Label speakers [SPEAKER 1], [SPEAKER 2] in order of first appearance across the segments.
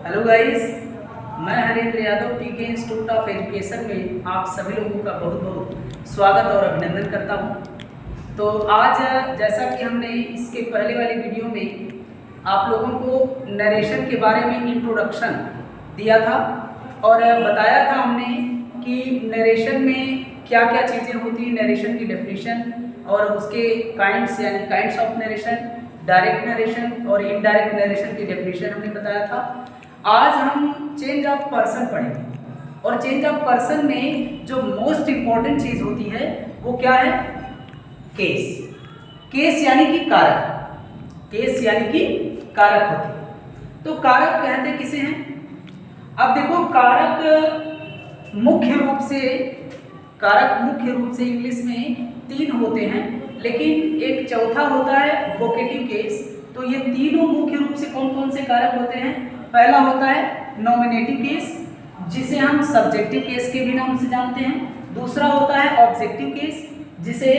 [SPEAKER 1] Hello guys, मैं हरेंद्र यादव पीके institute of education में आप सभी लोगों का बहुत बहुत स्वागत और अभिनंदन करता हूं। तो आज जैसा कि हमने इसके पहले वाली वीडियो में आप लोगों को नरेशन के बारे में इंट्रोडक्शन दिया था और बताया था हमने कि नरेशन में क्या क्या चीज़ें होती हैं, नरेशन की डेफिनेशन और उसके काइंड्स यानी kinds of narration, direct narration और इनडायरेक्ट नरेशन की डेफिनेशन हमने बताया था। आज हम चेंज ऑफ पर्सन पढ़ेंगे और चेंज ऑफ पर्सन में जो मोस्ट इंपॉर्टेंट चीज होती है वो क्या है? केस। केस यानी कि कारक, केस यानी कि कारक होते हैं। तो कारक कहते किसे हैं? अब देखो, कारक मुख्य रूप से इंग्लिश में 3 होते हैं, लेकिन एक चौथा होता है वोकेटिव केस। तो ये तीनों मुख्य रूप से कौन कौन से कारक होते हैं? पहला होता है नॉमिनेटिव केस, जिसे हम सब्जेक्टिव केस के भी नाम से जानते हैं। दूसरा होता है ऑब्जेक्टिव केस, जिसे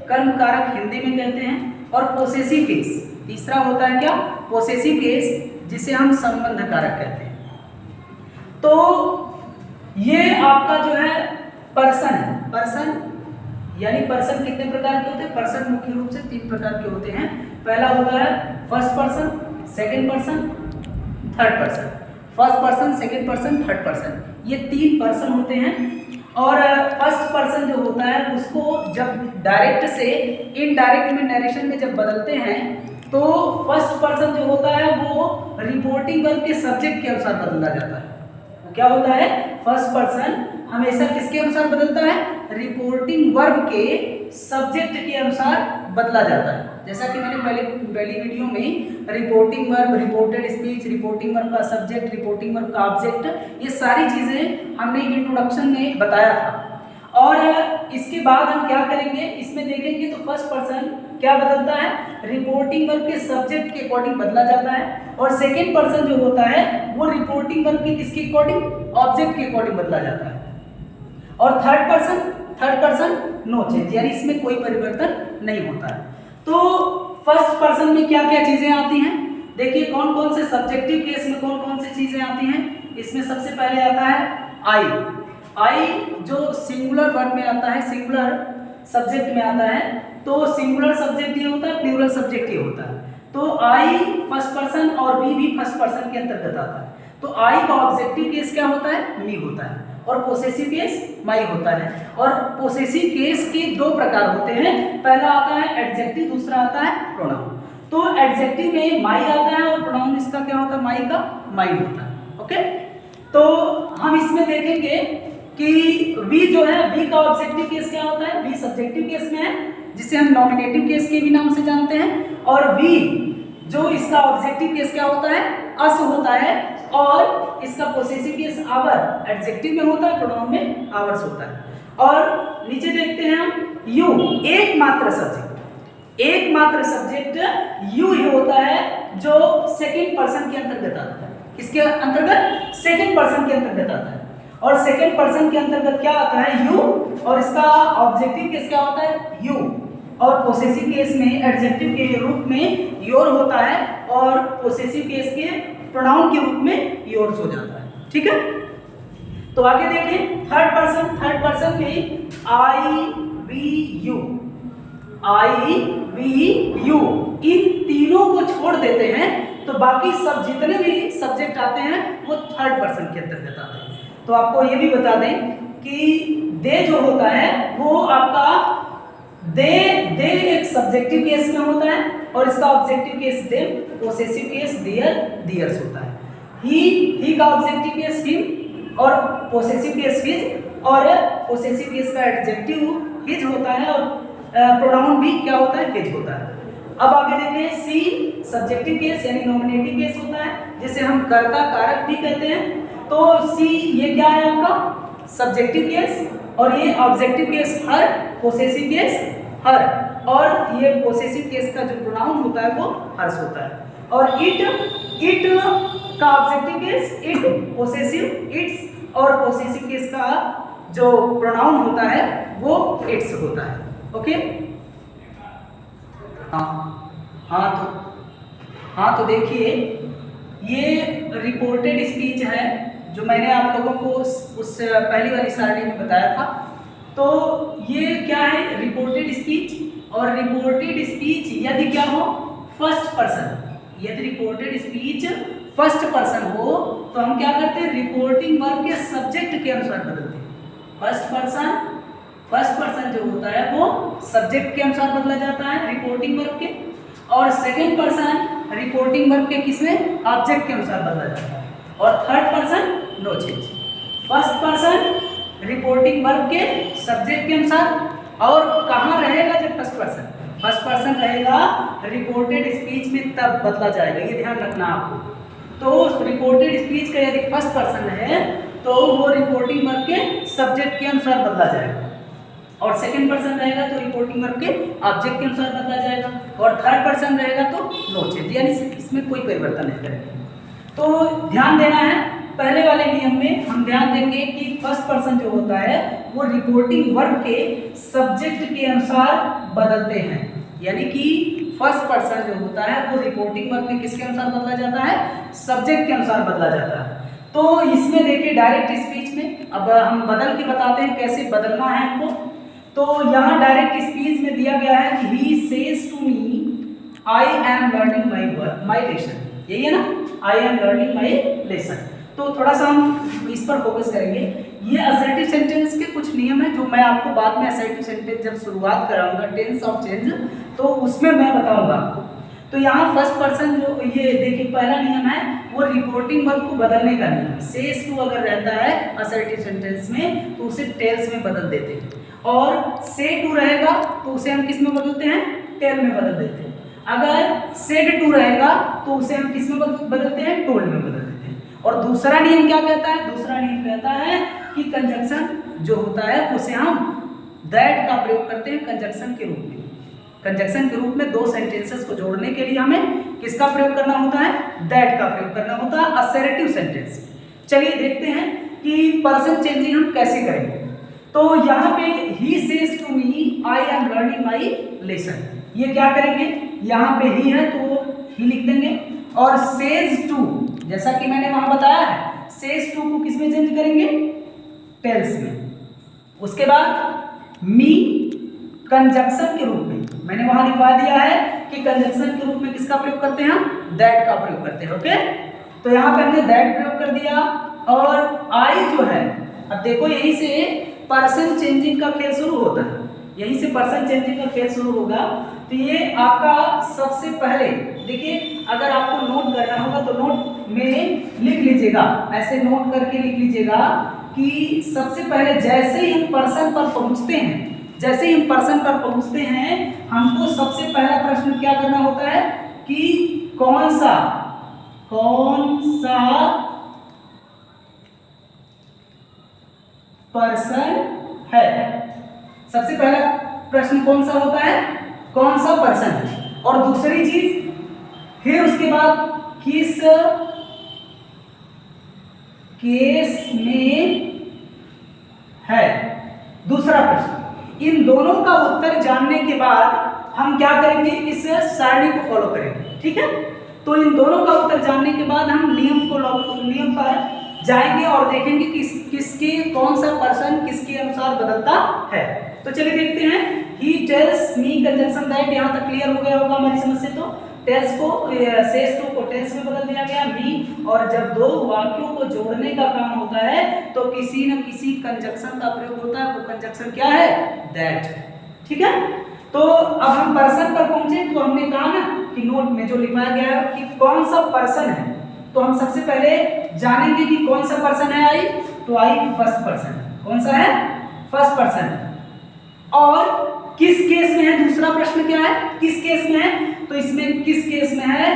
[SPEAKER 1] कर्म कारक हिंदी में कहते हैं। और पोसेसिव केस, तीसरा होता है क्या? पोसेसिव केस, जिसे हम संबंध कारक कहते हैं। तो ये आपका जो है पर्सन है। पर्सन यानी पर्सन कितने प्रकार के होते हैं? पर्सन मुख्य रूप से 3 प्रकार के होते हैं। पहला होता है first person, second person, third person. First person, second person, third person, ये 3 पर्सन होते हैं। और फर्स्ट पर्सन जो होता है उसको जब डायरेक्ट से इनडायरेक्ट में नरेशन में जब बदलते हैं तो फर्स्ट पर्सन जो होता है वो रिपोर्टिंग वर्ब के सब्जेक्ट के अनुसार बदला जाता है। क्या होता है? फर्स्ट पर्सन हमेशा किसके अनुसार बदलता है? रिपोर्टिंग वर्ब के सब्जेक्ट के अनुसार बदला जाता है। जैसा कि मैंने पहली वीडियो में reporting verb, reported speech, reporting verb का सब्जेक्ट, रिपोर्टिंग वर्ब का ऑब्जेक्ट, ये सारी चीजें हमने इंट्रोडक्शन में बताया था। और इसके बाद हम क्या करेंगे, इसमें देखेंगे तो फर्स्ट पर्सन क्या बदलता है? रिपोर्टिंग वर्ब के सब्जेक्ट के अकॉर्डिंग बदला जाता है। और सेकेंड पर्सन जो होता है वो रिपोर्टिंग वर्ब के किसके अकॉर्डिंग? ऑब्जेक्ट के अकॉर्डिंग बदला जाता है। और थर्ड पर्सन नो चेंज, यानी इसमें कोई परिवर्तन नहीं होता है। तो फर्स्ट पर्सन में क्या क्या चीजें आती हैं? देखिए कौन कौन से सब्जेक्टिव केस में कौन कौन सी चीजें आती हैं। इसमें सबसे पहले आता है आई, जो सिंगुलर वर्ब में आता है, सिंगुलर सब्जेक्ट में आता है। तो सिंगुलर सब्जेक्ट ये होता है, प्लूरल सब्जेक्ट ये होता है। तो आई फर्स्ट पर्सन और वी भी फर्स्ट पर्सन के अंतर्गत आता है। तो आई का ऑब्जेक्टिव केस क्या होता है? मी होता है। और पोसेसिव केस माई होता है। और पोसेसिव केस के 2 प्रकार होते हैं। पहला आता है एडजेक्टिव, दूसरा आता है प्रोनाउन। तो एडजेक्टिव में माई आता है और प्रोनाउन इसका क्या होता है? माई का माइन होता है। ओके, तो हम इसमें देखेंगे कि वी जो है, वी का ऑब्जेक्टिव केस क्या होता है? वी सब्जेक्टिव केस में है, जिसे हम नॉमिनेटिव केस के भी नाम से जानते हैं। और वी जो इसका ऑब्जेक्टिव केस क्या होता है? अस होता है। और इसका पोसेसिव केस आवर एडजेक्टिव में होता है, प्रोनाउन में आवर्स होता है। और नीचे देखते हैं हम यू, एकमात्र सब्जेक्ट यू ही होता है, जो सेकंड पर्सन के अंतर्गत आता है। किसके अंतर्गत? सेकंड पर्सन के अंतर्गत आता है। और सेकंड पर्सन के अंतर्गत क्या आता है? यू। और इसका ऑब्जेक्टिव केस क्या होता है? यू। और पोसेसिव केस में एडजेक्टिव के रूप में योर होता है और पोसेसिव केस के प्रोनाउन के रूप में योर्स हो जाता है। ठीक है, तो आगे देखें थर्ड पर्सन में आई वी यू, इन तीनों को छोड़ देते हैं तो बाकी सब जितने भी सब्जेक्ट आते हैं वो थर्ड पर्सन के अंतर्गत आते हैं। तो आपको ये भी बता दें कि दे जो होता है वो आपका दे एक सब्जेक्टिव केस में होता है और इसका objective case them, possessive case theirs होता है। ही का ऑब्जेक्टिव केस हिम और पोसेसिव केस हिज, और पोसेसिव केस का एडजेक्टिव हिज होता है और प्रोनाउन भी क्या होता है? हिज होता है। अब आगे देखें सी सब्जेक्टिव केस यानी नॉमिनेटिव केस होता है, जिसे हम कर्ता कारक भी कहते हैं। तो सी ये क्या है आपका? सब्जेक्टिव केस, और ये ऑब्जेक्टिव केस हर, पोसेसिव केस हर, और ये पोसेसिव केस का जो प्रोनाउन होता है वो हर्ष होता है। और इट का objective case it, possessive it's, और पोसेसिव केस का जो प्रोनाउन होता है वो इट्स होता है। ओके, हाँ तो देखिए ये रिपोर्टेड स्पीच है, जो मैंने आप लोगों को उस पहली वाली सारणी में बताया था। तो ये क्या है, रिपोर्टेड स्पीच। और रिपोर्टेड स्पीच यदि क्या हो, फर्स्ट पर्सन, यदि रिपोर्टेड स्पीच फर्स्ट पर्सन हो तो हम क्या करते हैं, रिपोर्टिंग वर्ब के सब्जेक्ट के अनुसार बदलते हैं। फर्स्ट पर्सन जो होता है वो सब्जेक्ट के अनुसार बदला जाता है रिपोर्टिंग वर्ब के, और सेकंड पर्सन रिपोर्टिंग वर्ब के किसमें, ऑब्जेक्ट के अनुसार बदला जाता है, और third person no change. First person reporting verb के सब्जेक्ट के अनुसार, और कहाँ रहेगा जब फर्स्ट पर्सन रहेगा रिपोर्टेड स्पीच में, तब बदला जाएगा, ये ध्यान रखना आपको। तो रिपोर्टेड स्पीच का यदि फर्स्ट पर्सन है तो वो रिपोर्टिंग वर्ब के सब्जेक्ट के अनुसार बदला जाएगा, और सेकंड पर्सन रहेगा तो रिपोर्टिंग वर्ब के ऑब्जेक्ट के अनुसार बदला जाएगा, और थर्ड पर्सन रहेगा तो नो चेंज, यानी इसमें कोई परिवर्तन नहीं करेंगे। तो ध्यान देना है, पहले वाले नियम में हम ध्यान देंगे कि फर्स्ट पर्सन जो होता है वो रिपोर्टिंग वर्ब के सब्जेक्ट के अनुसार बदलते हैं, यानी कि फर्स्ट पर्सन जो होता है वो रिपोर्टिंग वर्ब के किसके अनुसार बदला जाता है, सब्जेक्ट के अनुसार बदला जाता है। तो इसमें देखिए डायरेक्ट स्पीच में अब हम बदल के बताते हैं कैसे बदलना है हमको। तो यहाँ डायरेक्ट स्पीच में दिया गया है कि he says to me I am learning my lesson, यही है ना, I am learning my lesson. तो थोड़ा सा हम इस पर फोकस करेंगे। ये असर्टिव सेंटेंस के कुछ नियम है जो मैं आपको बाद में असर्टिव सेंटेंस जब शुरुआत कराऊंगा टेंस ऑफ चेंज तो उसमें मैं बताऊंगा आपको। तो यहाँ फर्स्ट पर्सन जो ये देखिए पहला नियम है वो रिपोर्टिंग वर्ब को बदलने का नियम। सेज टू अगर रहता है असर्टिव सेंटेंस में तो उसे टेल्स में बदल देते हैं, और से टू रहेगा तो उसे हम किस में बदलते हैं, टेल में बदल देते हैं। अगर सेड टू रहेगा तो उसे हम किस में बदलते हैं, टोल्ड में बदल देते हैं। और दूसरा नियम क्या कहता है, दूसरा नियम कहता है कि कंजंक्शन जो होता है उसे हम दैट का प्रयोग करते हैं कंजंक्शन के रूप में। कंजंक्शन के रूप में दो सेंटेंसेस को जोड़ने के लिए हमें किसका प्रयोग करना होता है, दैट का प्रयोग करना होता है असर्टिव सेंटेंस। चलिए देखते हैं कि पर्सन चेंजिंग हम कैसे करेंगे। तो यहाँ पे he says to me I am learning my lesson, ये क्या करेंगे, यहाँ पे ही है तो ही लिख देंगे, और सेज टू जैसा कि मैंने वहां बताया है सेज टू को किस में चेंज करेंगे, टेल्स में। उसके बाद मी कंजंक्शन के रूप में मैंने वहां लिखवा दिया है कि कंजंक्शन के रूप में किसका प्रयोग करते हैं हम, दैट का प्रयोग करते हैं। ओके, तो यहाँ पे हमने दैट प्रयोग कर दिया, और आई जो है अब देखो यहीं से पर्सन चेंजिंग का खेल शुरू होता है, यहीं से पर्सन चेंजिंग का खेल शुरू होगा। तो ये आपका सबसे पहले देखिए अगर आपको नोट करना होगा तो नोट में लिख लीजिएगा, ऐसे नोट करके लिख लीजिएगा कि सबसे पहले जैसे ही हम पर्सन पर पहुंचते हैं, जैसे ही हम पर्सन पर पहुंचते हैं हमको सबसे पहला प्रश्न क्या करना होता है कि कौन सा पर्सन है। सबसे पहला प्रश्न कौन सा होता है, कौन सा पर्सन है। और दूसरी चीज फिर उसके बाद किस केस में है, दूसरा प्रश्न। इन दोनों का उत्तर जानने के बाद हम क्या करेंगे, इस सारणी को फॉलो करेंगे, ठीक है। तो इन दोनों का उत्तर जानने के बाद हम नियम पर जाएंगे और देखेंगे कि किसके कौन सा पर्सन किसके अनुसार बदलता है। तो चलिए देखते हैं। He tells me conjunction that, यहाँ तक क्लियर हो गया होगा हमारी समझ से। तो टेल्स को सेज टू को टेल्स में बदल दिया गया मी, और जब दो वाक्यों को जोड़ने का काम होता है तो किसी न किसी कंजंक्शन का प्रयोग होता है, वो कंजंक्शन क्या है, दैट, ठीक है। तो अब हम पर्सन पर पहुंचे तो हमने कहा ना कि नोट में जो लिखवाया गया है कि कौन सा पर्सन है, तो हम सबसे पहले जानेंगे कि कौन सा पर्सन है आई, तो आई फर्स्ट पर्सन, कौन सा है, फर्स्ट पर्सन है। और किस केस में है, दूसरा प्रश्न क्या है, किस केस में है, तो इसमें किस केस में है,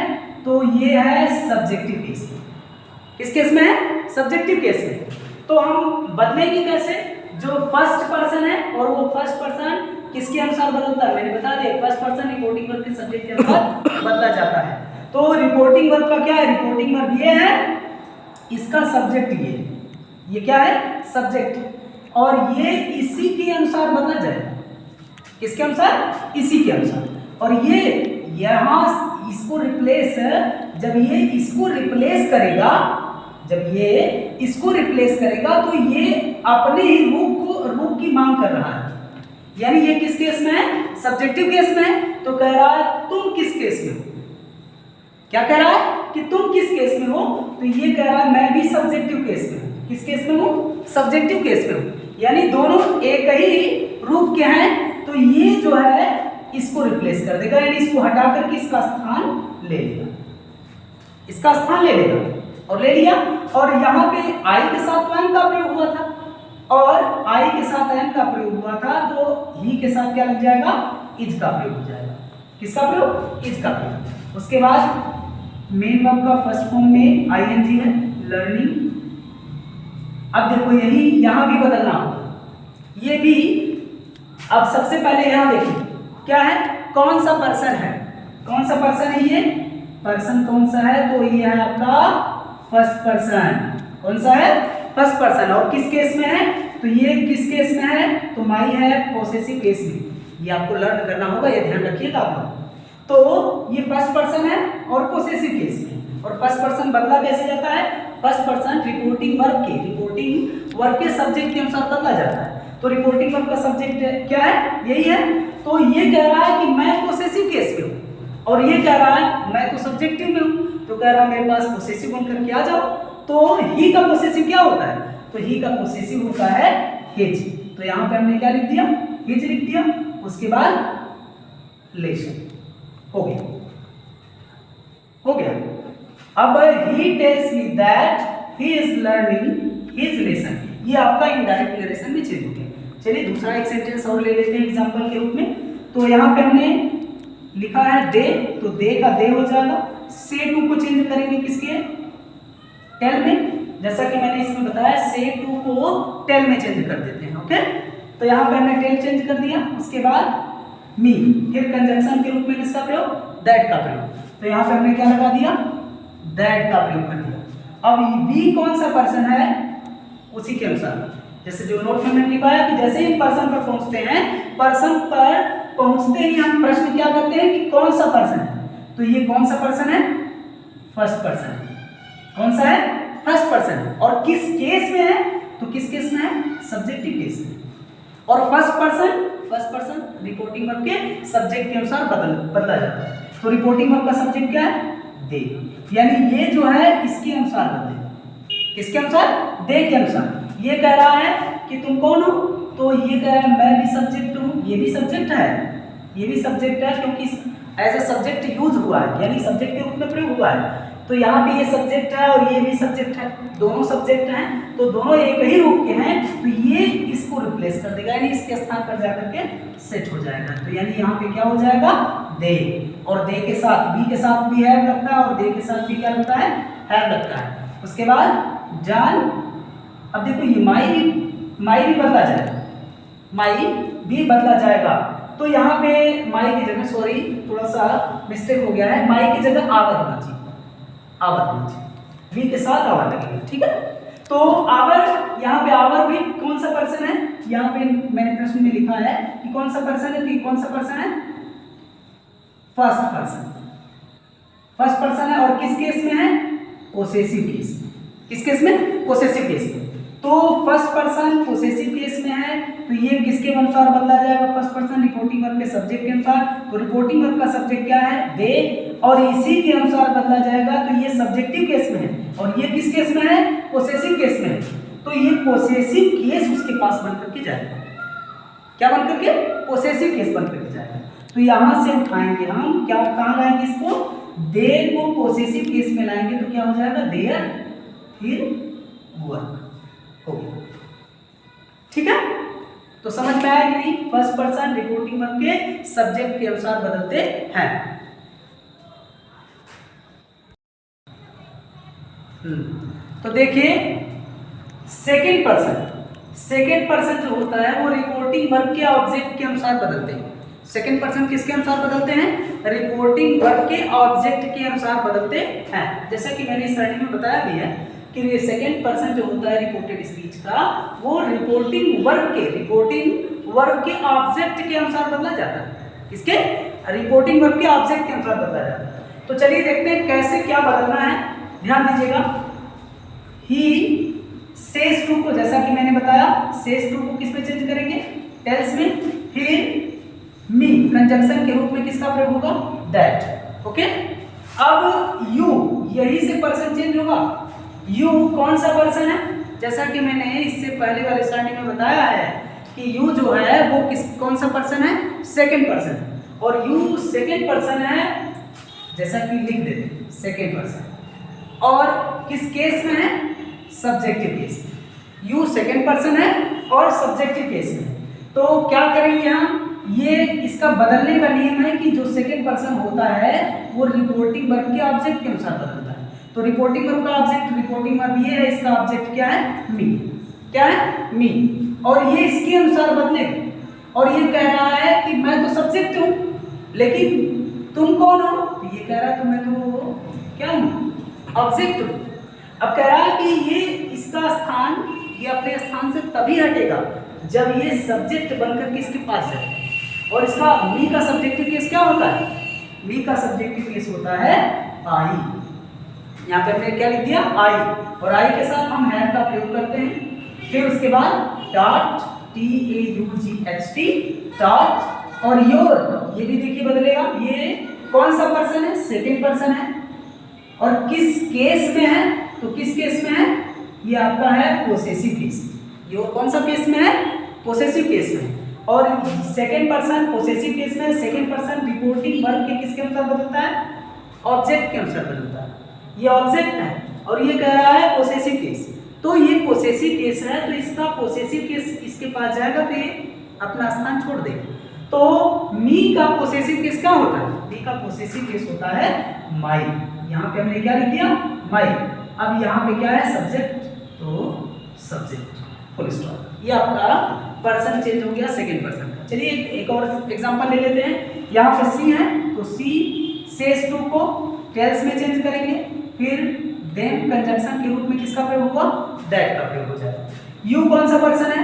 [SPEAKER 1] तो ये है सब्जेक्टिव केस में। किस केस में है, सब्जेक्टिव केस में। तो हम बदलेंगे कैसे, जो फर्स्ट पर्सन है और वो फर्स्ट पर्सन किसके अनुसार बदलता है, मैंने बता दिया फर्स्ट पर्सन रिपोर्टिंग वर्ब के सब्जेक्ट के अनुसार बदला जाता है। तो रिपोर्टिंग वर्ब का क्या है, रिपोर्टिंग वर्ब ये है, इसका सब्जेक्ट ये क्या है, सब्जेक्ट, और ये इसी के अनुसार बदला जाएगा। किसके अनुसार, इसी के अनुसार। और ये यहाँ इसको रिप्लेस, जब ये इसको रिप्लेस करेगा, जब ये इसको रिप्लेस करेगा तो ये अपने ही रूप की मांग कर रहा है। यानी ये किस केस में है? सब्जेक्टिव केस में है। तो कह रहा है तुम किस केस में हो? क्या कह रहा है कि तुम किस केस में हो? तो ये कह रहा है मैं भी सब्जेक्टिव केस में हूं। किस केस में हूं? सब्जेक्टिव केस में हूं। यानी दोनों एक ही रूप के हैं, तो ये जो है इसको रिप्लेस कर देगा, यानी इसको हटा करके इसका स्थान ले लेगा, इसका स्थान ले लेगा और ले लिया। और यहाँ पे आई के साथ एम का प्रयोग हुआ था, और आई के साथ एम का प्रयोग हुआ था, तो ही के साथ क्या लग जाएगा? इज का प्रयोग हो जाएगा। किसका प्रयोग? इज का प्रयोग। उसके बाद मेन वर्ब का फर्स्ट फॉर्म में आईएनजी है, लर्निंग। अब देखो यही यहां भी बदलना होगा, ये भी। अब सबसे पहले यहां देखिए क्या है, कौन सा पर्सन है, कौन सा पर्सन है ये पर्सन कौन सा है? तो ये है आपका फर्स्ट पर्सन। कौन सा है? First person. और किस केस में है? तो ये किस केस में है? तो माई है पॉसेसिव केस में। ये आपको लर्न करना होगा, ये ध्यान रखिएगा आप लोग। तो ये फर्स्ट पर्सन है और पॉसेसिव केस में। और फर्स्ट पर्सन बदला कैसे जाता है? फर्स्ट पर्सन रिपोर्टिंग वर्ब के सब्जेक्ट के अनुसार बदला जाता है। तो रिपोर्टिंग वर्ब का सब्जेक्ट क्या है? यही है। तो ये कह रहा है कि मैं पॉसेसिव केस में हूं, और ये कह रहा है मैं तो सब्जेक्टिव में हूं। तो कह रहा है मेरे पास पॉसेसिव बन करके आ जाओ। तो ही का पॉसेसिव क्या होता है? तो ही का पॉसेसिव होता है हिज। तो यहां पे हमने क्या लिख दिया? हिज लिख दिया। उसके बाद लेशन हो गया, हो गया। अब he tells me that he is learning his lesson. ये आपका इनडायरेक्ट नरेशन में चेंज हो गया। चलिए दूसरा एक सेंटेंस और ले लेते हैं एग्जांपल के रूप में। तो यहाँ पे हमने लिखा है दे, तो दे का दे हो जाएगा। से टू को चेंज करेंगे किसके? टेल में। जैसा कि मैंने इसमें बताया से टू को टेल में चेंज कर देते हैं। ओके, तो यहाँ पे हमने टेल चेंज कर दिया। उसके बाद मी, फिर कंजंक्शन के रूप में किसका प्रयोग? दैट का प्रयोग। तो यहाँ पे हमने क्या लगा दिया? दैट का प्रयोग कर दिया। अब बी कौन सा पर्सन है उसी के अनुसार, जैसे जो नोट में मैंने लिखा है कि जैसे ही पर्सन पर पहुंचते हैं, पर्सन पर पहुंचते ही हम प्रश्न क्या करते हैं कि कौन सा पर्सन है? तो ये कौन सा पर्सन है? First person. कौन सा है? First person. और किस केस में है? तो किस केस में है? सब्जेक्टिव केस में। और फर्स्ट पर्सन रिपोर्टिंग वर्ब के सब्जेक्ट के अनुसार बदला जाता है। तो रिपोर्टिंग वर्ब का सब्जेक्ट क्या है? दे। यानी ये जो है इसके अनुसार बदलेगा। किसके अनुसार? दे के अनुसार। ये कह रहा है कि तुम कौन हो? तो ये कह रहा है मैं भी सब्जेक्ट हूं। ये भी सब्जेक्ट है, ये भी सब्जेक्ट है, क्योंकि एज ए सब्जेक्ट यूज हुआ है, यानी सब्जेक्ट के रूप में प्रयोग हुआ है। तो यहाँ पे ये सब्जेक्ट है और ये भी सब्जेक्ट है, दोनों सब्जेक्ट हैं, तो दोनों एक ही रूप के हैं। तो ये इसको रिप्लेस कर देगा, यानी इसके स्थान पर जाकर के सेट हो जाएगा। तो यानी यहाँ पे क्या हो जाएगा? दे। और दे के साथ बी के साथ भी हैव लगता है, और दे के साथ भी क्या लगता है? हैव लगता है। उसके बाद जान। अब देखो ये माई भी बदला जाएगा, माई भी बदला जाएगा। तो यहाँ पे माई की जगह, सॉरी थोड़ा सा मिस्टेक हो गया है, माई की जगह आवर होना चाहिए, आवर होना चाहिए। वी के साथ आवर लगेगा, ठीक है। तो आवर, यहाँ पे आवर भी कौन सा पर्सन है? यहाँ पे मैंने प्रश्न में लिखा है कि कौन सा पर्सन है, कि कौन सा पर्सन है? First person. फर्स्ट पर्सन है और किस केस में है? पोसेसिव केस में। किस केस में? पोसेसिव केस में। तो फर्स्ट पर्सन पोसेसिव केस में है, तो ये किसके अनुसार बदला जाएगा? फर्स्ट पर्सन रिपोर्टिंग वर्ब के सब्जेक्ट के अनुसार। तो रिपोर्टिंग वर्ब का सब्जेक्ट क्या है? दे, और इसी के अनुसार बदला जाएगा। तो ये सब्जेक्टिव केस में है, और ये किस केस में है? पोसेसिव केस में है। तो ये पोसेसिव केस उसके पास बन करके जाएगा। क्या बन करके? पोसेसिव केस बन करके जाएगा। तो यहां से उठाएंगे हम, क्या कहां लाएंगे इसको? दे को पोसेसिव केस में लाएंगे, तो क्या हो जाएगा? देयर, फिर वर्क हो गया, ठीक है। तो समझ में आया कि नहीं? फर्स्ट पर्सन रिपोर्टिंग वर्ब के सब्जेक्ट के अनुसार बदलते हैं। तो देखिए सेकंड पर्सन जो होता है वो रिपोर्टिंग वर्ब के ऑब्जेक्ट के अनुसार बदलते हैं। सेकंड पर्सन किसके अनुसार बदलते हैं? रिपोर्टिंग वर्ब के ऑब्जेक्ट के अनुसार बदलते हैं। जैसा कि मैंने इस श्रेणी में बताया भी है कि ये सेकंड पर्सन जो होता है रिपोर्टेड स्पीच का, वो रिपोर्टिंग वर्ब के ऑब्जेक्ट के अनुसार बदला जाता है। किसके? रिपोर्टिंग वर्ब के ऑब्जेक्ट के अनुसार बदला जाता है। तो चलिए देखते हैं कैसे क्या बदलना है। ध्यान दीजिएगा, ही सेज टू को, जैसा कि मैंने बताया, सेज टू को किस में चेंज करेंगे, टेल्स में। फिर मी कंजंक्शन के रूप में किसका प्रयोग होगा, दैट। ओके, अब यू, यही से पर्सन चेंज होगा। यू कौन सा पर्सन है, जैसा कि मैंने इससे पहले वाले स्टार्टिंग में बताया है कि यू जो है वो कौन सा पर्सन है, सेकंड पर्सन। और यू सेकंड पर्सन है, जैसा कि लिख देते सेकंड पर्सन। और किस केस में है, सब्जेक्टिव केस में। यू सेकंड पर्सन है और सब्जेक्टिव केस में। तो क्या करेंगे हम, ये इसका बदलने का नियम है कि जो सेकंड पर्सन होता है वो रिपोर्टिंग वर्ब के ऑब्जेक्ट के अनुसार बदलता है। तो रिपोर्टिंग वर्ब का ऑब्जेक्ट, रिपोर्टिंग वर्ब ये है, इसका ऑब्जेक्ट क्या है, मी। क्या है, मी। और ये इसके अनुसार बदलेगा। और ये कह रहा है कि मैं तो सब्जेक्ट हूं, लेकिन तुम कौन हो, तो ये कह रहा है तो मैं तो क्या हूं, ऑब्जेक्ट हूं। अब कह रहा है कि ये इसका स्थान, ये अपने स्थान से तभी हटेगा जब ये सब्जेक्ट बनकर किसके पास है। और इसका मी का सब्जेक्टिव केस क्या होता है, मी का सब्जेक्टिव केस होता है आई। यहाँ पे हमने क्या लिख दिया, आई। और आई के साथ हम हैव का प्रयोग करते हैं। फिर उसके बाद डॉट, TAUGHT, डॉट। और योर, ये भी देखिए बदलेगा, ये कौन सा पर्सन है, सेकंड पर्सन है। और किस केस में है, तो किस केस में है, ये आपका है पोसेसिव केस। योर कौन सा केस में है, पोसेसिव केस में। और सेकंड पर्सन पोसेसिव केस में, सेकंड पर्सन रिपोर्टिंग वर्ब के किसके अनुसार बदलता है, ऑब्जेक्ट के अनुसार बदलता है। ये ऑब्जेक्ट है और ये कह रहा है पोसेसिव केस। तो ये पोसेसिव केस है, तो इसका पोसेसिव केस इसके पास जाएगा तो ये अपना स्थान छोड़ देगा। तो मी का पोसेसिव केस क्या होता है, मी का पोसेसिव केस होता है माई। यहाँ पे हमने क्या लिख दिया, माई। अब यहाँ पे क्या है, सब्जेक्ट, तो सब्जेक्ट, फुल स्टॉप। ये आपका पर्सन चेंज हो गया सेकंड पर्सन का। चलिए एक और एग्जांपल ले लेते हैं। यहाँ पे सी है, तो सी सेज टू को टेल्स में चेंज करेंगे। फिर देन कंजंक्शन के रूप में किसका प्रयोग होगा, दैट का प्रयोग हो जाएगा। यू कौन सा पर्सन है,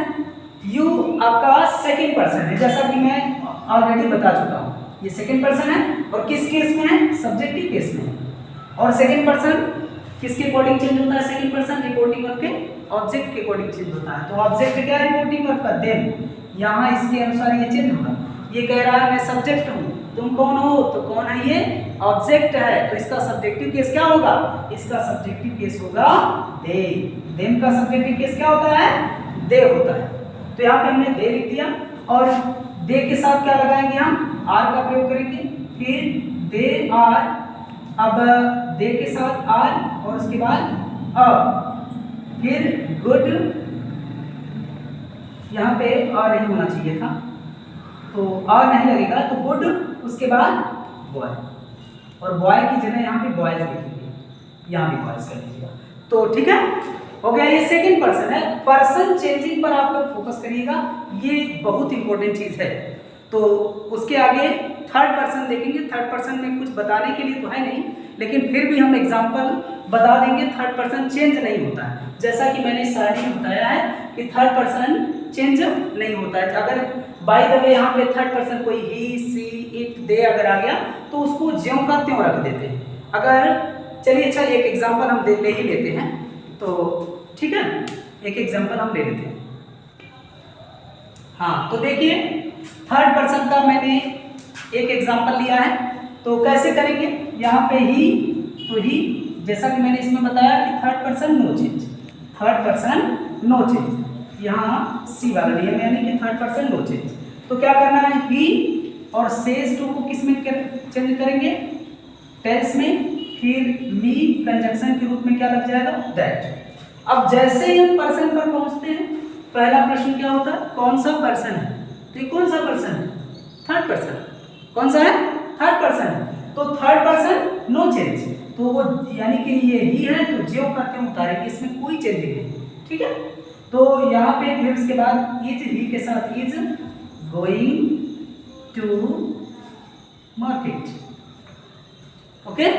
[SPEAKER 1] यू आपका सेकंड पर्सन है, जैसा कि मैं ऑलरेडी बता चुका हूँ। ये सेकंड पर्सन है और किस केस में है, सब्जेक्टिव केस में है। और सेकंड पर्सन किसके अकॉर्डिंग चेंज होता है, सेकंड पर्सन रिपोर्टिंग वर्ब के ऑब्जेक्ट के अकॉर्डिंग चेंज होता है। तो ऑब्जेक्ट क्या है, रिपोर्टिंग वर्ब का, देन यहाँ इसके अनुसार ये चेंज होगा। ये कह रहा है मैं सब्जेक्ट हूँ, तुम कौन हो, तो कौन है, ये ऑब्जेक्ट है। तो इसका सब्जेक्टिव केस क्या होगा, इसका सब्जेक्टिव केस होगा दे। देम का सब्जेक्टिव केस क्या होता है, दे होता है। तो यहाँ पे हमने दे लिख दिया और दे के साथ क्या लगाएंगे, हम आर का प्रयोग करेंगे। फिर दे आर, अब दे के साथ आर और उसके बाद अ, फिर गुड, यहाँ पे आर नहीं होना चाहिए था, तो आर नहीं लगेगा, तो गुड, उसके बाद बॉय। और बॉय की जगह यहाँ पे बॉयज लिखेंगे, यहाँ भी बॉयज कर लीजिएगा। तो ठीक है, हो गया। ये सेकंड पर्सन है। पर्सन चेंजिंग पर आप लोग फोकस करिएगा, ये बहुत इंपॉर्टेंट चीज है। तो उसके आगे थर्ड पर्सन देखेंगे। थर्ड पर्सन में कुछ बताने के लिए तो है नहीं, लेकिन फिर भी हम एग्जांपल बता देंगे। थर्ड पर्सन चेंज नहीं होता है, जैसा कि मैंने स्टार्टिंग में बताया है कि थर्ड पर्सन चेंज नहीं होता है। अगर बाय द वे यहाँ पे थर्ड पर्सन कोई ही, सी, इट, दे अगर आ गया तो उसको ज्यों का त्यों रख देते हैं। अगर चलिए अच्छा एक एग्जांपल हम ले ही लेते हैं, तो ठीक है, एक एग्जांपल हम ले लेते हैं। हाँ, तो देखिए थर्ड पर्सन का मैंने एक एग्जांपल लिया है, तो कैसे करेंगे। यहाँ पे ही, तो ही, जैसा कि मैंने इसमें बताया कि third person no change, third person no change. यहाँ सी वाला नियम यानी कि थर्ड पर्सन नो चेंज। तो क्या करना है, ही और सेज टू को किस में चेंज करेंगे, टेल्स में। फिर मी कंजंक्शन के रूप में क्या लग जाएगा, दैट। अब जैसे ही हम पर्सन पर पहुंचते हैं, पहला प्रश्न क्या होता है, कौन सा पर्सन है। तो ये कौन सा पर्सन है, थर्ड पर्सन। कौन सा है, थर्ड पर्सन है। तो थर्ड पर्सन नो चेंज, तो वो यानी कि ये ही है, तो ज्यों का त्यों उतारेंगे, इसमें कोई चेंज नहीं। ठीक है, तो यहाँ पे फिर उसके बाद इज, ही के साथ is going to market. Okay,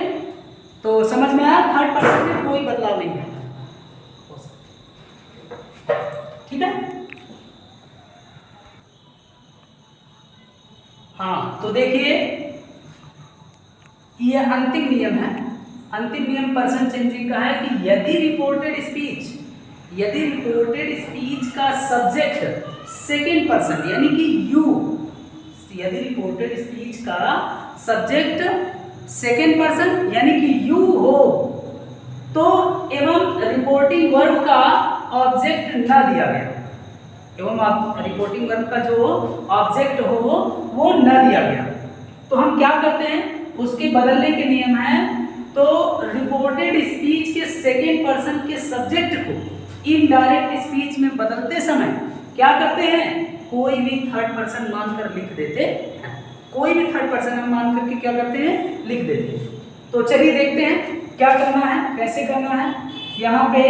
[SPEAKER 1] तो समझ में आया, थर्ड पर्सन में कोई बदलाव नहीं है। ठीक है, हाँ, तो देखिए ये अंतिम नियम है। अंतिम नियम पर्सन चेंजिंग का है कि यदि रिपोर्टेड स्पीच का सब्जेक्ट सेकेंड पर्सन यानी कि यू, यदि रिपोर्टेड स्पीच का सब्जेक्ट सेकेंड पर्सन यानी कि यू हो तो एवं रिपोर्टिंग वर्ब का ऑब्जेक्ट न दिया गया, एवं आप रिपोर्टिंग वर्ब का जो ऑब्जेक्ट हो वो न दिया गया, तो हम क्या करते हैं, उसके बदलने के नियम है। तो रिपोर्टेड स्पीच के सेकेंड पर्सन के सब्जेक्ट को इनडायरेक्ट स्पीच में बदलते समय क्या करते हैं, कोई भी थर्ड पर्सन मानकर लिख देते हैं, कोई भी थर्ड पर्सन हम मान करके क्या करते हैं, लिख देते हैं। तो चलिए देखते हैं क्या करना है, कैसे करना है। यहाँ पे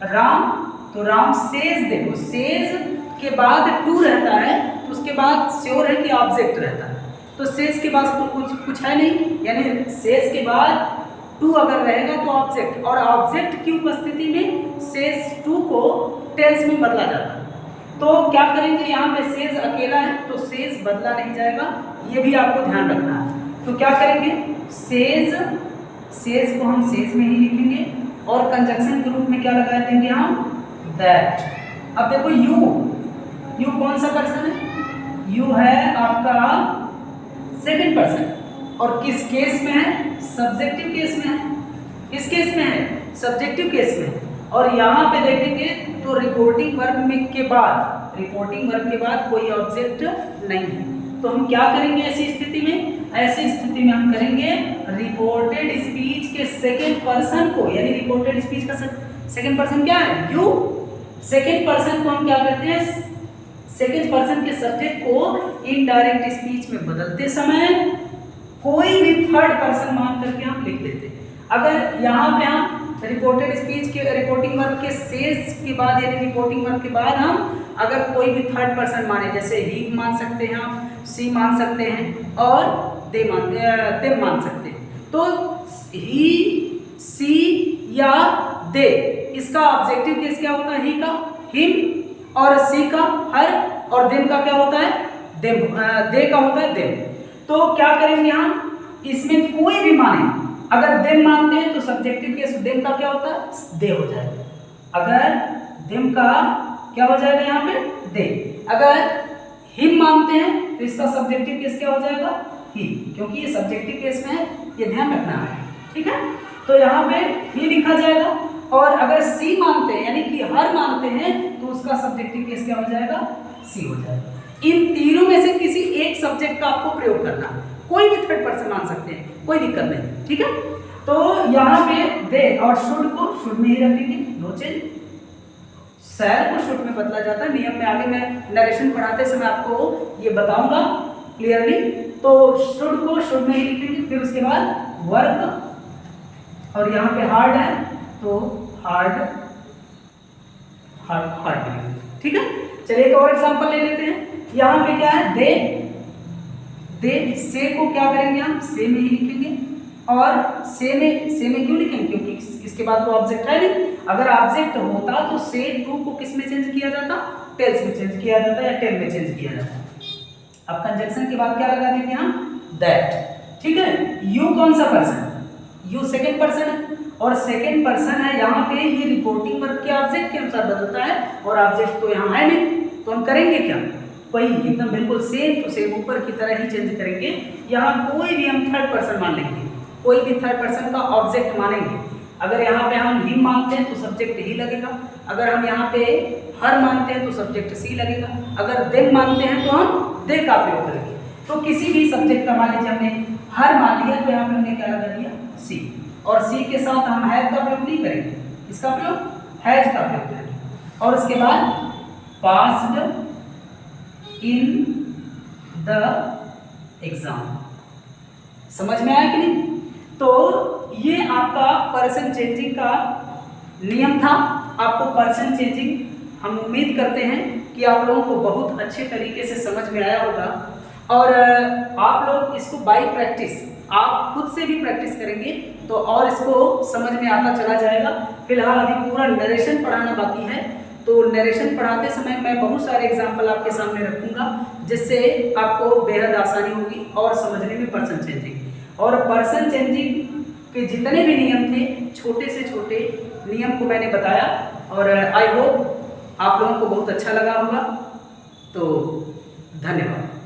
[SPEAKER 1] राम, तो राम सेज, देखो सेज के बाद टू रहता है तो उसके बाद श्योर है कि ऑब्जेक्ट रहता है, तो सेज के बाद तो कुछ है नहीं, यानी सेज के बाद टू अगर रहेगा तो ऑब्जेक्ट, और ऑब्जेक्ट की उपस्थिति में सेज टू को टेंस में बदला जाता है। तो क्या करेंगे, यहाँ पे सेज अकेला है तो सेज बदला नहीं जाएगा, ये भी आपको ध्यान रखना है। तो क्या करेंगे, सेज, सेज को हम सेज में ही लिखेंगे और कंजक्शन के रूप में क्या लगा देंगे हम, दैट। अब देखो यू कौन सा पर्सन है, यू है आपका सेकंड पर्सन, और किस केस में है, सब्जेक्टिव केस में है, किस केस में है, सब्जेक्टिव केस में है। और यहाँ पे देखेंगे तो रिपोर्टिंग वर्ब में के बाद, रिपोर्टिंग वर्ब के बाद कोई ऑब्जेक्ट नहीं है, तो हम क्या करेंगे ऐसी स्थिति में, ऐसी स्थिति में हम करेंगे रिपोर्टेड स्पीच के सेकेंड पर्सन को, यानी रिपोर्टेड स्पीच का सेकेंड पर्सन क्या है, यू, सेकेंड पर्सन को हम क्या करते हैं, सेकेंड पर्सन के सब्जेक्ट को इनडायरेक्ट स्पीच में बदलते समय कोई भी थर्ड पर्सन मान करके हम लिख देते हैं। अगर यहाँ पे हम रिपोर्टेड स्पीच के रिपोर्टिंग वर्ब के सेज के बाद, यानी रिपोर्टिंग वर्ब के बाद हम अगर कोई भी थर्ड पर्सन माने, जैसे ही मान सकते हैं आप, सी मान सकते हैं और दे मान सकते हैं, तो ही, सी या दे, इसका ऑब्जेक्टिव केस क्या होता है, ही का हिम, और सी का हर, और देम का क्या होता है, देम, दे का होता है देम। तो क्या करेंगे हम, इसमें कोई भी माने, अगर देम मानते हैं तो सब्जेक्टिव केस देम का क्या होता है, दे हो जाएगा, अगर देम का क्या हो जाएगा यहाँ पे, दे। अगर हिम मानते हैं तो इसका सब्जेक्टिव केस क्या हो जाएगा, ही, क्योंकि ये सब्जेक्टिव केस में है, ये ध्यान रखना है, ठीक है। तो यहाँ पे ही लिखा जाएगा, और अगर सी मानते हैं यानी कि हर मानते हैं तो उसका सब्जेक्टिव केस क्या हो जाएगा, सी हो जाएगा। इन तीनों में से किसी एक सब्जेक्ट का आपको प्रयोग करना है, कोई भी थर्ड पर्सन मान सकते हैं, कोई दिक्कत नहीं, ठीक है। तो यहाँ पे दे और शुड को शुड में ही रखेंगे, नो चेंज। शैल को शुड में बदला जाता है, नियम में आगे मैं नरेशन पढ़ाते समय आपको ये बताऊंगा क्लियरली। तो शुड को शुड में ही लिखेंगे, फिर उसके बाद वर्क, और यहाँ पे हार्ड है तो हार्ड लिखेंगे, ठीक है। चलिए एक और एग्जांपल ले लेते हैं। यहाँ पे क्या है, दे से को क्या करेंगे हम, से में ही लिखेंगे, और से में क्यों लिखेंगे, क्योंकि इसके बाद तो ऑब्जेक्ट है नहीं। अगर ऑब्जेक्ट होता तो से टू को किस में चेंज किया जाता, टेल्स में चेंज किया जाता या टेल में चेंज किया जाता। अब कंजक्शन के बाद क्या लगा देंगे हम, दैट, ठीक है। यू कौन सा पर्सन, यू सेकेंड पर्सन है, और सेकेंड पर्सन है, यहाँ पे ये रिपोर्टिंग वर्ब के ऑब्जेक्ट के अनुसार बदलता है, और ऑब्जेक्ट तो यहाँ है नहीं, तो हम करेंगे क्या, वही एकदम बिल्कुल सेम टू सेम ऊपर की तरह ही चेंज करेंगे। यहाँ कोई भी हम थर्ड पर्सन मान लेंगे, कोई भी थर्ड पर्सन का ऑब्जेक्ट मानेंगे। अगर यहाँ पे हम हिम मानते हैं तो सब्जेक्ट ही लगेगा, अगर हम यहाँ पे हर मानते हैं तो सब्जेक्ट सी लगेगा, अगर देम मानते हैं तो हम दे का प्रयोग करेंगे। तो किसी भी सब्जेक्ट का मान लीजिए हमने हर मान लिया तो यहाँ पे हमने क्या लगा दिया, सी, और सी के साथ हम हैज का प्रयोग नहीं करेंगे, इसका प्रयोग हैज का प्रयोग करेंगे। और उसके बाद पास्ड इन द एग्जाम, समझ में आया कि नहीं। तो ये आपका पर्सन चेंजिंग का नियम था। आपको पर्सन चेंजिंग हम उम्मीद करते हैं कि आप लोगों को बहुत अच्छे तरीके से समझ में आया होगा, और आप लोग इसको बाय प्रैक्टिस, आप खुद से भी प्रैक्टिस करेंगे तो और इसको समझ में आता चला जाएगा। फिलहाल अभी पूरा नरेशन पढ़ाना बाकी है, तो नरेशन पढ़ाते समय मैं बहुत सारे एग्जाम्पल आपके सामने रखूंगा, जिससे आपको बेहद आसानी होगी और समझने में पर्सन चेंजिंग। और पर्सन चेंजिंग के जितने भी नियम थे, छोटे से छोटे नियम को मैंने बताया और आई होप आप लोगों को बहुत अच्छा लगा होगा। तो धन्यवाद।